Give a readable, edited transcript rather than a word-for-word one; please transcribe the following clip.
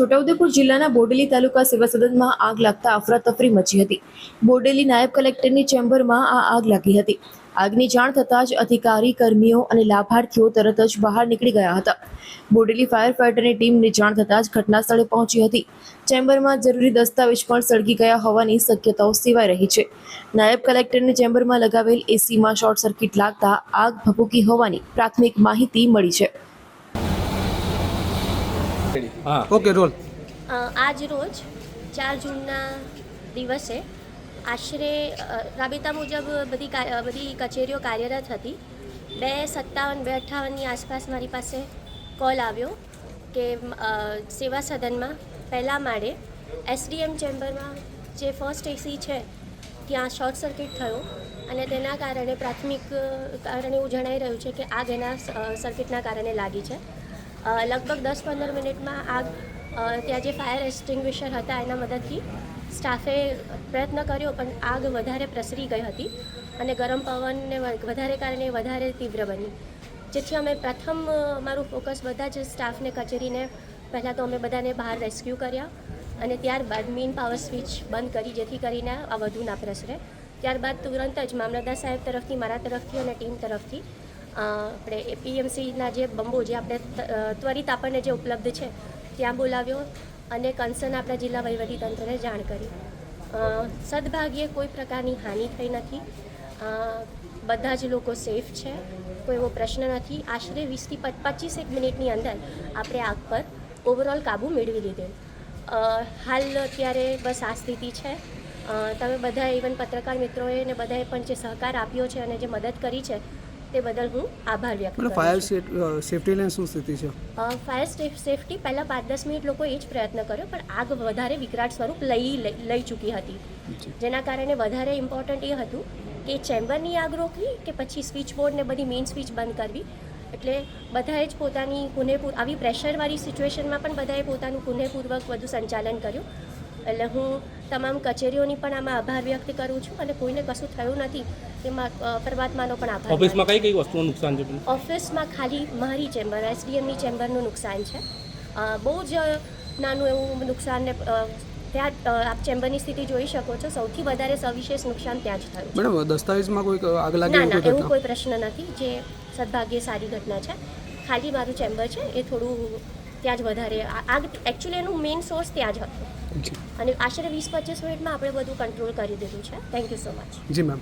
છોટાઉદેપુર જિલ્લાના બોડેલી તાલુકા સેવા સદનમાં આગ લાગતા અફરાતફરી મચી હતી. બોડેલી નાયબ કલેક્ટરની ચેમ્બરમાં આ આગ લાગી હતી. આગની જાણ થતાં જ અધિકારી, કર્મીઓ અને લાભાર્થીઓ તરત જ બહાર નીકળી ગયા હતા. બોડેલી ફાયર ફાઈટરની ટીમને જાણ થતાં જ ઘટના સ્થળે પહોંચી હતી. ચેમ્બરમાં જરૂરી દસ્તાવેજ પણ સળગી ગયા હોવાની શક્યતાઓ સેવાઈ રહી છે. નાયબ કલેક્ટરની ચેમ્બરમાં લગાવેલ એસીમાં શોર્ટ સર્કિટ લાગતા આગ ભભૂકી હોવાની પ્રાથમિક માહિતી મળી છે. ઓકે રોલ. આજ રોજ 4 જૂનના દિવસે આશરે રાબેતા મુજબ બધી કચેરીઓ કાર્યરત હતી. 2:57-2:58ની આસપાસ મારી પાસે કોલ આવ્યો કે સેવા સદનમાં પહેલા માળે એસડીએમ ચેમ્બરમાં જે ફર્સ્ટ એસી છે ત્યાં શોર્ટ સર્કિટ થયો અને તેના કારણે પ્રાથમિક કારણે એવું જણાઈ રહ્યું છે કે આગ એના સર્કિટના કારણે લાગી છે. લગભગ 10-15 મિનિટમાં આગ ત્યાં જે ફાયર એક્સટિંગ્વિશર હતા એના મદદથી સ્ટાફે પ્રયત્ન કર્યો, પણ આગ વધારે પ્રસરી ગઈ હતી અને ગરમ પવનને વધારે કારણે વધારે તીવ્ર બની, જેથી અમે પ્રથમ મારું ફોકસ બધા જ સ્ટાફને કચેરીને પહેલાં તો અમે બધાને બહાર રેસ્ક્યુ કર્યા અને ત્યારબાદ મેઇન પાવર સ્વિચ બંધ કરી, જેથી કરીને આ વધુ ના પ્રસરે. ત્યારબાદ તુરંત જ મામલતદાર સાહેબ તરફથી, મારા તરફથી અને ટીમ તરફથી આપણે એપીએમસીના જે બંબો જે આપણે ત્વરિત આપણને જે ઉપલબ્ધ છે ત્યાં બોલાવ્યો અને કન્સર્ન આપણા જિલ્લા વહીવટીતંત્રને જાણ કરી. સદભાગ્યે કોઈ પ્રકારની હાનિ થઈ નથી. બધા જ લોકો સેફ છે, કોઈ એવો પ્રશ્ન નથી. આશરે 20-25 મિનિટની અંદર આપણે આગ પર ઓવરઓલ કાબૂ મેળવી લીધેલ. હાલ અત્યારે બસ આ સ્થિતિ છે. તમે બધા ઇવન પત્રકાર મિત્રોએ ને બધાએ પણ જે સહકાર આપ્યો છે અને જે મદદ કરી છે તે બદલ હું આભાર વ્યક્ત કરું છું. ફાયર સેફટીની શું સ્થિતિ છે? ફાયર સેફટી પહેલાં 5-10 મિનિટ લોકોએ એ જ પ્રયત્ન કર્યો, પણ આગ વધારે વિકરાળ સ્વરૂપ લઈ ચૂકી હતી, જેના કારણે વધારે ઇમ્પોર્ટન્ટ એ હતું કે ચેમ્બરની આગ રોકવી કે પછી સ્વિચ બોર્ડ ને બધી મેઇન સ્વિચ બંધ કરવી. એટલે બધાએ જ પોતાની આવી પ્રેશરવાળી સિચ્યુએશનમાં પણ બધાએ પોતાનું કુનેહપૂર્વક બધું સંચાલન કર્યું. એટલે હું તમામ કચેરીઓની પણ આમાં આભાર વ્યક્ત કરું છું અને કોઈને કશું થયું નથી તેમાં પરમાત્માનો પણ આભાર. ઓફિસમાં કઈ વસ્તુનું નુકસાન છે? ઓફિસમાં ખાલી મારી ચેમ્બર, એસડીએમની ચેમ્બરનું નુકસાન છે. બહુ જ નાનું એવું નુકસાન ને ત્યાં આપ ચેમ્બરની સ્થિતિ જોઈ શકો છો. સૌથી વધારે સવિશેષ નુકસાન ત્યાં જ થયું છે. મેડમ, દસ્તાવેજમાં કોઈ આગ લાગી? ના, એવું કોઈ પ્રશ્ન નથી. જે સદભાગ્યે સારી ઘટના છે. ખાલી મારું ચેમ્બર છે એ થોડું ત્યાં જ વધારે આગ, એકચ્યુઅલી એનું મેઇન સોર્સ ત્યાં જ હતો અને આશરે 20-25 મિનિટમાં આપણે બધું કંટ્રોલ કરી દીધું છે. Thank you so much. જી મેમ.